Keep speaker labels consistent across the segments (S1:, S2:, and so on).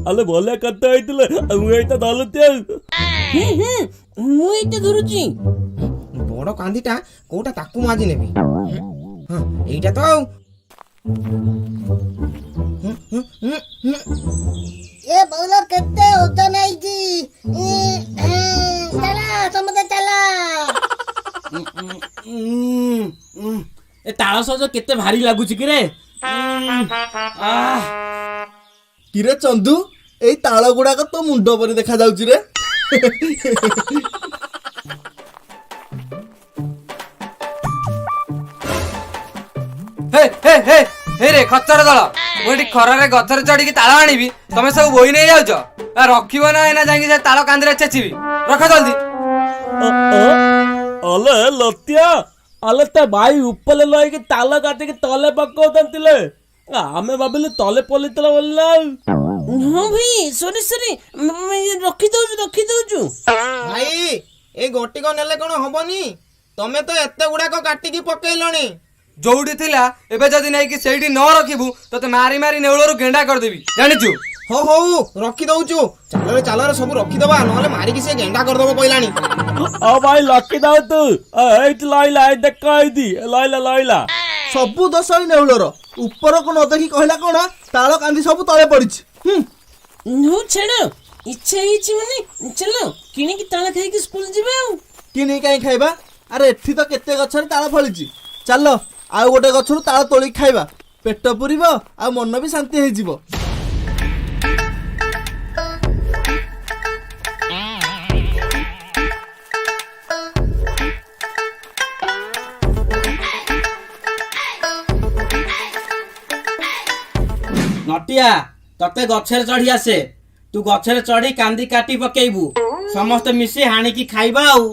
S1: ଆଲେ ଭଲ କଥା ହେଇଥିଲେ ମୁଁ ଏଇଟା ଧରୁଛି ମୁଁ ଏଇଟା ଧରୁଛି।
S2: ବଡ କାନ୍ଦିଟା କୋଉଟା ତାକୁ ମୁଁ ଆଜି ନେବି। ହଁ ଏଇଟା ତ ଆଉ
S3: ଏ ବୋଉଲ କେତେ ଓଜନ ହେଇଛି। ଚାଲ ସମସ୍ତେ ଚାଲ।
S4: ଏ ତାଳ ସଜ କେତେ ଭାରି ଲାଗୁଛି କିରେ।
S5: କିରେ ଚନ୍ଦୁ, ଏଇ ତାଳ ଗୁଡାକ ତ ମୁଣ୍ଡ ପରି ଦେଖା ଯାଉଛି ରେ।
S6: ହେ ରେ ଖଚର ଦଳ, ମୁଁ ଏଠି ଖରାରେ ଗଛରେ ଚଢିକି ତାଳ ଆଣିବି, ତମେ ସବୁ ବୋହି ନେଇ ଯାଉଛ। ରଖିବ ନା ଏନା ଯାଇକି ସେ ତାଳ କାନ୍ଦିରେ ଛେଚିବି। ରଖ ଜଲ୍ଦି।
S1: ଆଲେ ଲତିଆ, ଆଲେ ତା ଭାଇ ଉପରେ ଲଇକି ତାଲ କାଟିକି ତଲେ ପକଉଥିଲେ। ଆମେ ଭାବିଲୁ ତଲେ ପଲିଥିଲା ବୋଲି ନା। ହଁ ଭାଇ ସରି ରଖିଦଉଛୁ।
S2: ଭାଇ ଏଇ ଗୋଟିକ ନେଲେ କଣ ହବନି? ତମେ ତ ଏତେ ଗୁଡାକ କାଟିକି ପକେଇଲଣି।
S6: ଯୋଉଠି ଥିଲା ଏବେ ଯଦି ନେଇକି ସେଇଠି ନ ରଖିବୁ ତତେ ମାରି ମାରି ନେଉଳରୁ ଗେଣ୍ଡା କରିଦେବି, ଜାଣିଛୁ?
S2: ହଉ ରଖି ଦଉଛୁ। ଚାଲରେ ସବୁ ରଖିଦବା, ନହେଲେ ମାରିକି ସେ ଗେଣ୍ଡା କରିଦବ କହିଲାଣି।
S1: ଭାଇ ଲକି ଦଉ ତୁ ଏଇଠି ଲଇଲା, ଏଇ ଦେଖ ଏଇଠି ଲଇଲା।
S5: ସବୁ ଦୋଷ ଏଇ ନେଉଳର। ଉପରକୁ ନ ଦେଖି କହିଲା କଣ ତାଳ କାନ୍ଦି ସବୁ ତଳେ ପଡିଛି।
S1: ହଉ ଛାଡ, ଇଚ୍ଛା ହେଇଛି ମାନେ ଚାଲ କିଣିକି ତାଳ ଖାଇକି ସ୍କୁଲ ଯିବା। ଆଉ
S5: କିଣି କାହିଁ ଖାଇବା? ଆରେ ଏଠି ତ କେତେ ଗଛରେ ତାଳ ଫଳିଛି। ଚାଲ ଆଉ ଗୋଟେ ଗଛରୁ ତାଳ ତୋଳିକି ଖାଇବା, ପେଟ ପୁରିବ ଆଉ ମନ ବି ଶାନ୍ତି ହେଇଯିବ।
S4: ନଟିଆ, ତତେ ଗଛରେ ଚଢି ଆସେ? ତୁ ଗଛରେ ଚଢି କାନ୍ଦି କାଟି ପକେଇବୁ, ସମସ୍ତେ ମିଶି ହାଣିକି ଖାଇବା। ଆଉ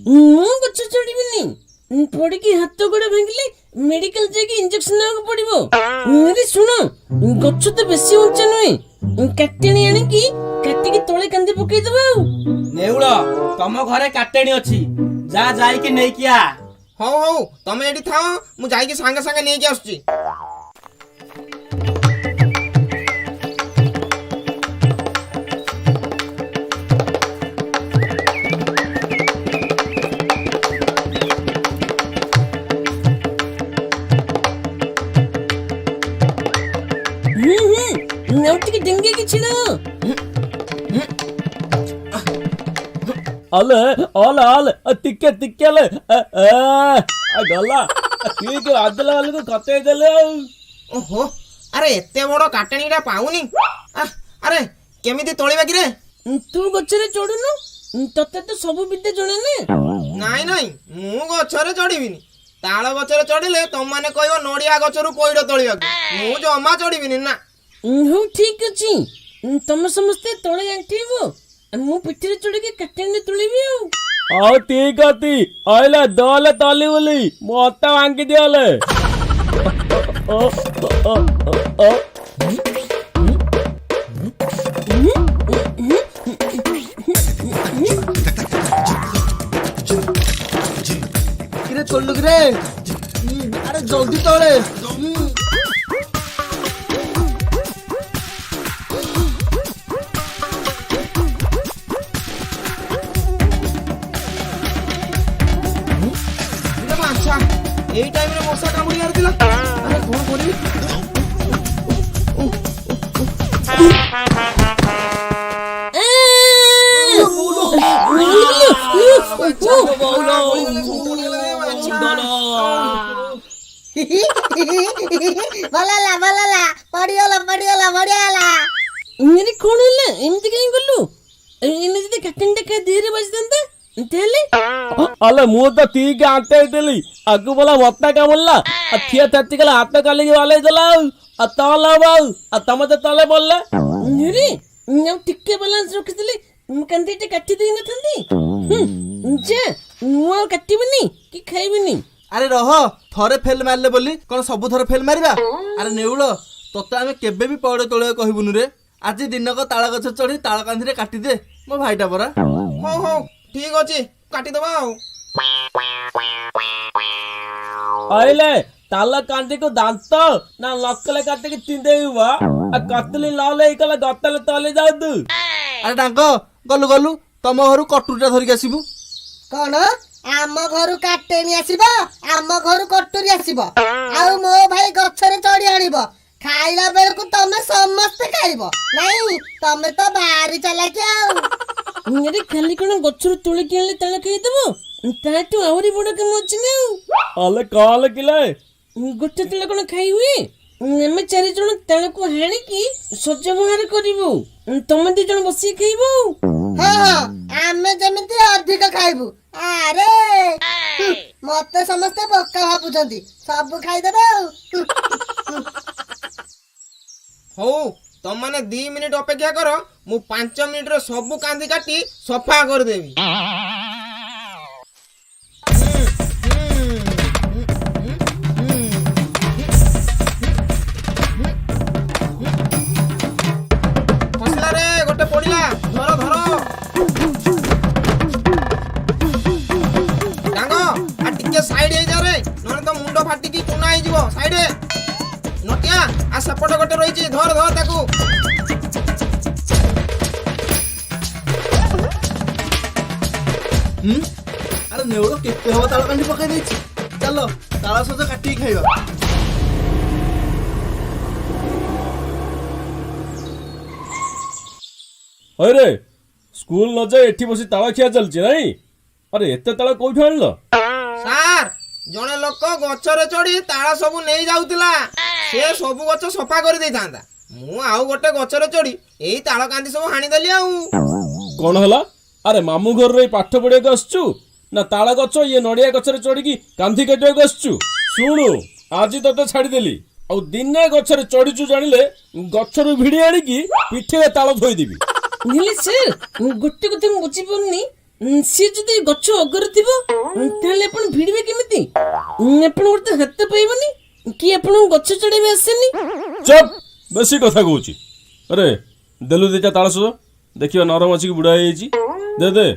S1: ମୁଁ ଗଛ ଚଢିବିନି, ପଡିକି ହାତ ଗୋଡ ଭାଙ୍ଗିଲେ ମେଡିକାଲ ଯାଇକି ଇଞ୍ଜେକ୍ସନ ନେବାକୁ ପଡିବ। ଆରେ ଶୁଣ, ଗଛ ତ ବେଶୀ ଉଞ୍ଚା ନୁହେଁ, କାଟେଣି ଆଣିକି କାଟିକି ତଳେ କାନ୍ଦି ପକେଇଦବା। ଆଉ
S4: ନେଉଳ, ତମ ଘରେ କାଟେଣି ଅଛି, ଯା ଯାଇକି ନେଇକି ଆ।
S2: ହଉ ତମେ ଏଠି ଥାଅ, ମୁଁ ଯାଇକି ସାଙ୍ଗେ ସାଙ୍ଗେ ନେଇକି ଆସୁଛି।
S1: ଟିକେ ଡେଙ୍ଗେଇକି ଛିଡ। ଆଲେ ଟିକେ ଗଲା ଟିକେ ଆଦଲା ବେଳକୁ କତେଇ ଦେଲେ। ଆଉ
S2: ଓହୋ, ଆରେ ଏତେ ବଡ କାଟଣୀଟା ପାଉନି। ଆରେ କେମିତି ତୋଳିବା କିରେ?
S1: ତୁ ଗଛରେ ଚଢୁନୁ, ତତେ ତ ସବୁ ବିଦ୍ୟା ଜଣା ନା।
S2: ନାଇଁ ମୁଁ ଗଛରେ ଚଢିବିନି। ତାଳ ଗଛରେ ଚଢିଲେ ତମମାନେ କହିବ ନଡିଆ ଗଛରୁ ପଇଡ ତୋଳିବାକୁ। ମୁଁ ଜମା ଚଢିବିନି ନା।
S1: ହଉ ଠିକ ଅଛି, ତମେ ସମସ୍ତେ ତଳେ ଆଣ୍ଠେଇବ, ମୁଁ ପିଠିରେ ଚଢିକି କାଟେଣି ତୋଳିବି। ଆଉ ଠିକ ଅଛି, ଅଇଲେ ଦଲେ ତଲି ବୋଲି ମତେ ଭାଙ୍ଗି ଦିଅଲେ।
S5: କିରେ ତୋଳିଲୁ କିରେ? ଆରେ ଜଲ୍ଦି ତଳେ।
S2: ଏଇ ଟାଇମରେ ମଶା କାମୁଡିବାର ଥିଲା। ଆରେ କଣ କରିବି?
S3: ଭଲ ପଡିଗଲା ବଢିଆ ହେଲା।
S1: କଣ ହେଲା? ଏମିତି କାହିଁ ଗଲୁ? ଏମିତି ଯଦି କାଟେଣିଟା କାହା ଦେହରେ ବାଜିଥାନ୍ତା ଆଲେ ମୁଁ ତ ଠିକ ଆଣ୍ଟେଇଥିଲି, ଆଗୁ ବୋଲା ମତା କାମୁଡ଼ିଲା, ଠିଆ ଛାତିକଲା ହାତ କାଲିକି ବାଲେଇ ଦେଲା। ଆଉ ତଳେ ଆଉ ତମେ ତ ତଳେ ପଡିଲା। ଟିକେ ବାଲାନ୍ସ ରଖିଥିଲି, କାନ୍ଦିଟା କାଟି ଦେଇ ନଥାନ୍ତି। ମୁଁ ଆଉ କାଟିବିନି କି ଖାଇବିନି।
S5: ଆରେ ରହ, ଥରେ ଫେଲ ମାରିଲେ ବୋଲି କଣ ସବୁ ଥର ଫେଲ ମାରିବା? ଆରେ ନେଉଳ, ତତେ ଆମେ କେବେ ବି ପଇଡ ତୋଳିବାକୁ କହିବୁନୁ ରେ। ଆଜି ଦିନକ ତାଳ ଗଛ ଚଢି ତାଳ କାନ୍ଦିରେ କାଟିଦେ, ମୋ ଭାଇଟା ପରା।
S2: ହଉ ଠିକ ଅଛି, କାଟିଦବା। ଆଉ
S1: ଆଇଲେ ତାଳ କାନ୍ଦିକୁ ଦାନ୍ତ ନା ନକଲେ କାଟିକି ଚିନ୍ଦେଇବ କତଲି ନହେଲେ ଏଇ କଲେ ଗତଲେ ତଲେ ଯାଉତୁ।
S5: ଆରେ ଡାଙ୍କ ଗଲୁ ଗଲୁ ତମ ଘରୁ କଟୁରିଟା ଧରିକି ଆସିବୁ।
S3: କଣ ଆମ ଘରୁ କାଟେଣି ଆସିବ, ଆମ ଘରୁ କଟୁରୀ ଆସିବ, ଆଉ ମୋ ଭାଇ ଗଛରେ ଚଢି ଆଣିବ। ଖାଇଲା ବେଳକୁ ତମେ ସମସ୍ତେ ଖାଇବ। ନାଇଁ ତମେ ତ ଭାରି ଚାଲାକି ଆଉ।
S1: ଆରେ ଖାଲି କଣ ଗଛରୁ ତୋଳିକି ଆଣିଲେ ତାଳ ଖାଇଦବ? ତାଠୁ ଆହୁରି ବଡ କାମ ଅଛି ନା। ଆଲେ କଲେ କିଲେ ଗୋଟେ ତାଳ କଣ ଖାଇ ହୁଏ? ଆମେ 4 ଜଣ ତାଳକୁ ହାଣିକି ସଜ ବାହାର କରିବୁ, ତମେ 2 ଜଣ ବସିକି ଖାଇବୁ।
S3: ହଁ ହଁ ଆମେ ଯେମିତି ଅଧିକ ଖାଇବୁ। ଆରେ ମତେ ସମସ୍ତେ ବୋକା ଭାବୁଛନ୍ତି, ସବୁ ଖାଇଦେବେ ଆଉ।
S2: ହଉ ତମମାନେ 2 ମିନିଟ୍ ଅପେକ୍ଷା କର, ମୁଁ 5 ମିନିଟ୍ରେ ସବୁ କାନ୍ଦି କାଟି ସଫା କରିଦେବି। ଫସିଲାରେ ଗୋଟେ ପଡ଼ିଲା, ଧର ଧର। ଡାଙ୍ଗ ଆ ଟିକେ ସାଇଡ୍ ହେଇଯା ରେ, ନହେଲେ ତ ମୁଣ୍ଡ ଫାଟିକି ଚୁନା ହେଇଯିବ। ସାଇଡ୍ ନଟିଆ ଆ ସେପଟେ ଗୋଟେ ରହିଛି, ଧର ଧର ତାକୁ।
S5: ଆରେ ନେଉଳ କେତେ ହବ ତାଳ କାନ୍ଦି ପକେଇ ଦେଇଛି। ଚାଲ ତାଳ ସଜ କାଟିକି ଖାଇବା।
S1: ରେ ସ୍କୁଲ ନ ଯାଇ ଏଠି ବସି ତାଳ ଖିଆ ଚାଲିଛି ନାଇଁ? ଆରେ ଏତେ ତାଳ କୋଉଠୁ ଆଣିଲ?
S2: ସାର୍ ଜଣେ ଲୋକ ଗଛରେ ଚଢି ତାଳ ସବୁ ନେଇ ଯାଉଥିଲା, ସେ ସବୁ ଗଛ ସଫା କରି ଦେଇଥାନ୍ତା। ମୁଁ ଆଉ ଗୋଟେ ଗଛରେ ଚଢି ଏଇ ତାଳ କାନ୍ଦି ସବୁ ହାଣିଦେଲି ଆଉ।
S1: କଣ ହେଲା? ଆରେ ମାମୁଁ ଘରରେ ପାଠ ପଢିବାକୁ ଆସୁଛୁ ନା ତାଳ ଗଛ ଇଏ ନଡିଆ ଗଛରେ ଚଢିକି କାନ୍ଦି କାଟିବାକୁ ଆସୁଛୁ? ଶୁଣୁ ଆଜି ତତେ ଛାଡିଦେଲି, ଆଉ ଦିନେ ଗଛରେ ଚଢିଛୁ ଜାଣିଲେ ଗଛରୁ ଭିଡି ଆଣିକି ପିଠିରେ ତାଳ ଥୋଇଦେବି। ଗୋଟେ କଥା ମୁଁ ବୁଝିପାରୁନି, ସିଏ ଯଦି ଗଛ ଅଗରେ ଥିବ ତାହେଲେ ଆପଣ ଭିଡିବେ କେମିତି? ଆପଣଙ୍କର ତ ହାତ ପାଇବନି କି ଆପଣଙ୍କୁ ଗଛ ଚଢେଇବା ଆସେନି। ଚୁପ୍, ବେଶୀ କଥା କହୁଛି। ଆରେ ଦେଲୁ 2ଟା ତାଳ ସଜ, ଦେଖିବା ନରମ ଅଛି କି ବୁଢା ହେଇଯାଇଛି। ଦେ ଦେ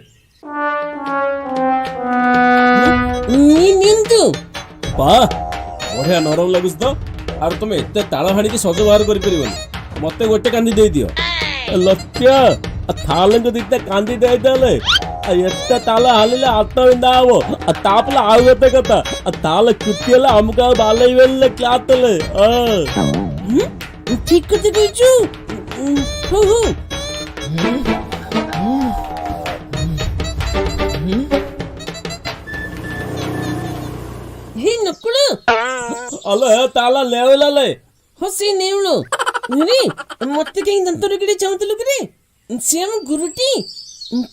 S1: ନିଅନ୍ତୁ। ବାଃ ବଢିଆ ନରମ ଲାଗୁଛି ତ। ଆଉ ତମେ ଏତେ ତାଳ ହାଣିକି ସଜ ବାହାର କରିପାରିବନି, ମତେ ଗୋଟେ କାନ୍ଦି ଦେଇଦିଅ। ଲକ୍ଷ୍ୟ ଥାଲଙ୍କୁ 2ଟା କାନ୍ଦି ଦେଇଦେଲେ ଏତେ ତାଳ ହାଲିଲେ ହାତ ବିନ୍ଧା ହବ। ତାପରେ ଆଉ ଗୋଟେ କଥା, ତାଳ କୁଟି ହେଲେ ଆମକୁ ଆଉ ବାଲେଇବେନି କ୍ଲାସ୍ ହେଲେ। ଠିକ କଥା କହିଛୁ। ହଉ ହଉ हे नकुळ अले ताला लेवलाले हसी नेवळ रे मते कहीं दंतर गिडे चाउतलु कि रे श्याम गुरुटी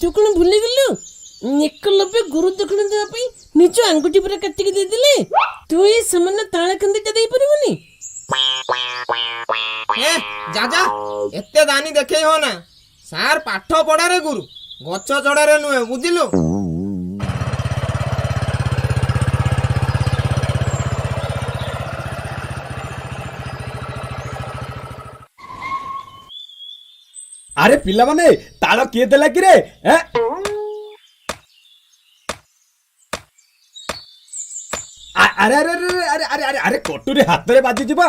S1: तू कोन भूली गेलु? एकलपे गुरु दक्षिण देवा पई निज अंगुठी पर काटी के दे देले। तू ए सामान्य ताळ कंदीटा देई परिबनी?
S2: हे जा जा एते दानी देखै हो ना। सार पाठ पढारे गुरु, गछ चढ़ारे नुहे, बुझिलु?
S7: अरे पिला माने ताଳ किए देला कि रे? अरे अरे अरे अरे अरे अरे अरे कटुरी हाथ रे बाजी जीव।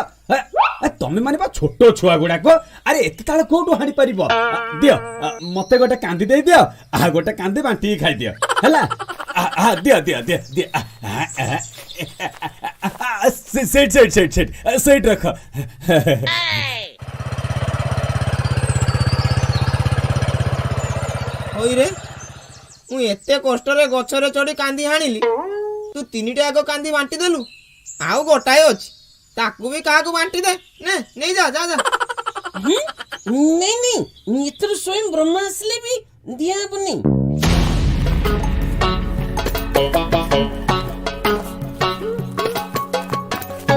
S7: तमे माने बा छोटो छुआ गुडा को अरे एते ताळ कोठो हानि परिबो? दियो मते गोटे कांदी दे दियो, आ गोटे कांदी बांटी खाइ दियो हला। दियो दियो दियो दियो set set set set set रख।
S2: होई रे मु एते कष्ट रे गछरे चढ़ी कांदी हाणिली, तू 3टा आगो कांदी बांटी देलु, आउ गोटाए अछि ताकू भी काहाकू बांटी दे। ने नहीं जा जा जा।
S1: नहीं नहीं इतर स्वयं ब्रह्मा असले भी दिया बनी।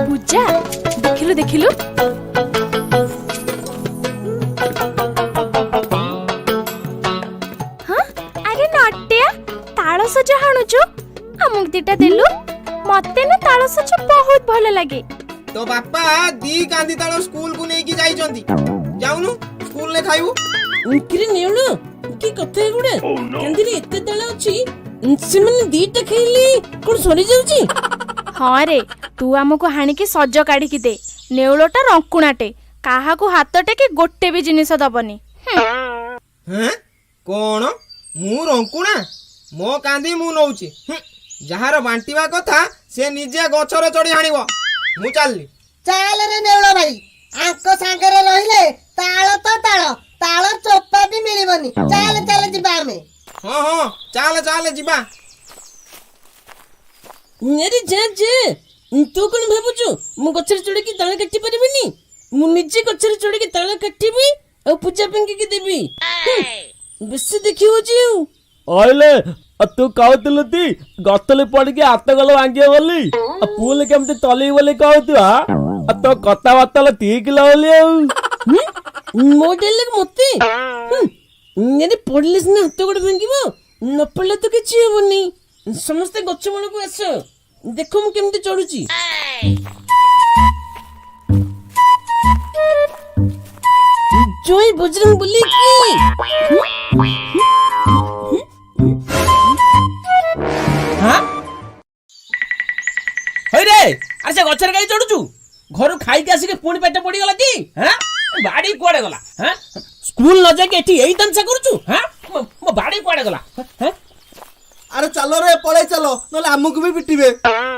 S8: पूजा देखिलु देखिलु सज हाणुचु अमुक 2टा देलु, मते ना ताळ सज बहुत भल लागे।
S2: तो बापा 2 कांदी ताळ स्कूल को नेकी जाई चंदी, जाउनु स्कूल ले खाइबु।
S1: किरे नेउलो की कथा गुडे कांदी रे एते ताळ अछि, से माने 2टा खाइली कोन सरी जाउची?
S8: हाँ रे तू आमको हाणिकी सज काढ़िकी दे नेउलटा रंकुणाटे काहाकू हातटे कि गोटे भी जिनिस दबनी
S2: हैं कौन मु रंकुणा मो कांदी मु नौची जार बांटिवा कथा से निजे गछरे चढ़ी हाणिबो मु चलली
S3: ଚାଲ ରେ ନେଉଳ ଭାଇ ଆଙ୍କ ସାଙ୍ଗରେ ରହିଲେ ତାଳ ତ ତାଳ ତାଳ ଚୋପା ବି ମିଳିବନି ଚାଲ ଚାଲ ଯିବା ଆମେ
S2: हाँ हाँ चाल चाल जीवा
S1: अरे जा जा तू कौन भाବୁଛୁ ମୁଁ ଗଛରେ ଚଢ଼ିକି ତାଳ କାଟି ପାରିବିନି ମୁଁ ନିଜେ ଗଛରେ ଚଢ଼ିକି ତାଳ କାଟିବି ଆଉ ପୂଜା ପାଇଁକି ଦେବି ବେଶୀ ଦେଖି ହଉଛି ଆଇଲେ ତୁ କହୁଥିଲୁ ତି ଗଛରେ ପଡ଼ିକି ହାତ ଗଲ ଭାଙ୍ଗିବ ବୋଲି ପୁଣି କେମିତି ତଲେଇ ବୋଲି କହୁଛୁ ତୋ କଥାବାର୍ତ୍ତା ଠିକ ବୋଲି ଆଉ ମୋ ଡେଲେ ମତେ ଏରେ ପଡ଼ିଲେ ସିନା ହାତ ଗୋଡ଼ ଭାଙ୍ଗିବ ନ ପଡ଼ିଲେ ତ କିଛି ହବନି ସମସ୍ତେ ଗଛ ମୂଳକୁ ଆସ ଦେଖ ମୁଁ କେମିତି ଚଢୁଛି ଜୟ ବଜରଙ୍ଗ ବୋଲି ହଇରେ ଆରେ ସେ ଗଛରେ କାଇଁ ଚଢୁଛୁ ଘରୁ ଖାଇକି ଆସିକି ପୁଣି ପେଟ ପଡିଗଲା କି ବାଡି କୁଆଡେ ଗଲା ସ୍କୁଲ ନ ଯାଇକି ଏଠି ଏଇ ତାମସା କରୁଛୁ ମୋ ବାଡି କୁଆଡେ ଗଲା
S5: ଆରେ ଚାଲ ରେ ପଳେଇ ଚାଲ ନହେଲେ ଆମକୁ ବି ପିଟିବେ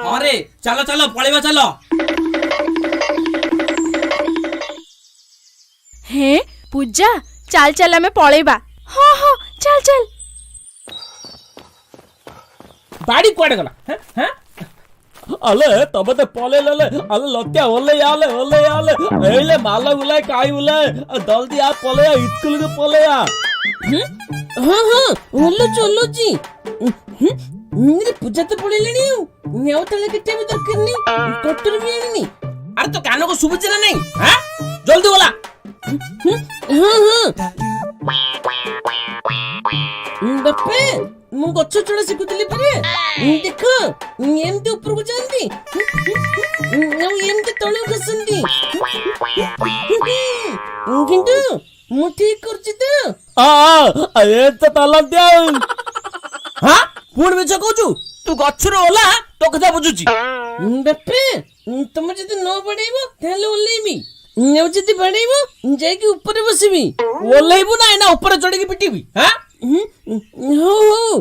S4: ହଁ ରେ ଚାଲ ଚାଲ ପଳେଇବା ଚାଲ
S8: हे पूजा चल चल हमें पळेबा हाँ हाँ चल चल
S1: बाड़ी कुआडे गला अले तब ते पले लले अले लत्या ओले याले एले माला बुलाए काई बुलाए जल्दी आ पले स्कूल के पले आ हां हां ओलो जी मेरी पूजा तो पड़े लेनी नेव तले किटे भी दरकार नहीं कटर भी नहीं अरे तो कानों को सुबह चला नहीं हां जल्दी बोला हां हां बापे ମୁଁ ଗଛ ଚଢ଼ା ଶିଖୁଥିଲି ପରେ ଦେଖ ଏମିତି ଉପରକୁ ଯାଆନ୍ତି ଆଉ ଏମିତି ତଳକୁ ଖସନ୍ତି କିନ୍ତୁ ମୁଁ ଠିକ କରୁଛି ତ ଏ ତ ତାଲନ୍ତି ଆଉ ହଁ ପୁଣି ମିଛ କହୁଛୁ ତୁ ଗଛରୁ ଓଲା ତୋ କଥା ବୁଝୁଛି ବାପେ ତମେ ଯଦି ନ ବଢେଇବ ତାହେଲେ ଓହ୍ଲେଇବି ଆଉ ଯଦି ବଢେଇବ ଯାଇକି ଉପରେ ବସିବି ଓହ୍ଲେଇବୁ ନା ଏଇନା ଉପରେ ଚଢିକି ପିଟିବି ହଁ ହଉ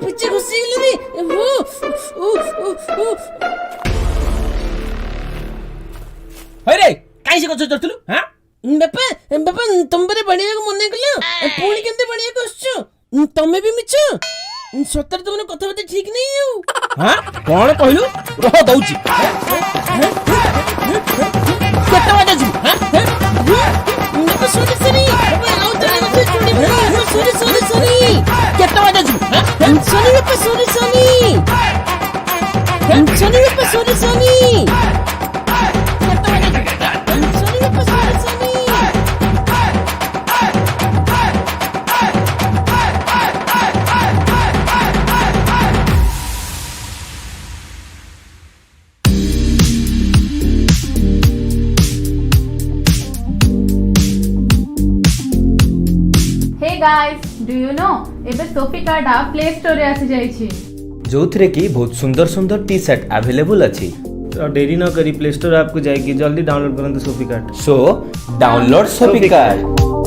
S1: ପିଛେ ଘୁଷିଗଲି ହଇରେ କାଇଁ ସେ ଗଛ ଚଢୁଥିଲୁ ବାପା ବାପା ତମ ପରେ ବଢିବାକୁ ମନେ କଲ ପୁଣି କେମିତି ବଢିବାକୁ ଆସୁଛୁ ତମେ ବି ମିଛ ସତରେ ତମର କଥାବାର୍ତ୍ତା ଠିକ ନାହିଁ ଆଉ କଣ କହିଲୁ ରହ ଦଉଛି କେତେ ବାଟ ଯିବୁ ସରି ସରି ଆଉ ଜଣେ ମତେ ଚୁଡ଼ି ସରି ସରି ସରି କେତେ ବାଟ ଯିବୁ ସରି ବାପା ସରି ସରି ସରି ବାପା ସରି ସରି କେତେ ବାଟ ଯିବୁ ସରି ବାପା ସରି ସରି
S9: गाइस डू यू नो एबे सोफी कार्ड प्ले स्टोर रे आसी जाईछि
S10: जोथरे की बहुत सुंदर सुंदर टी शर्ट अवेलेबल अछि
S11: तो देरी न करी प्ले स्टोर ऐप को जाएगी जल्दी डाउनलोड करंतु Sophie card
S10: so download Sophie card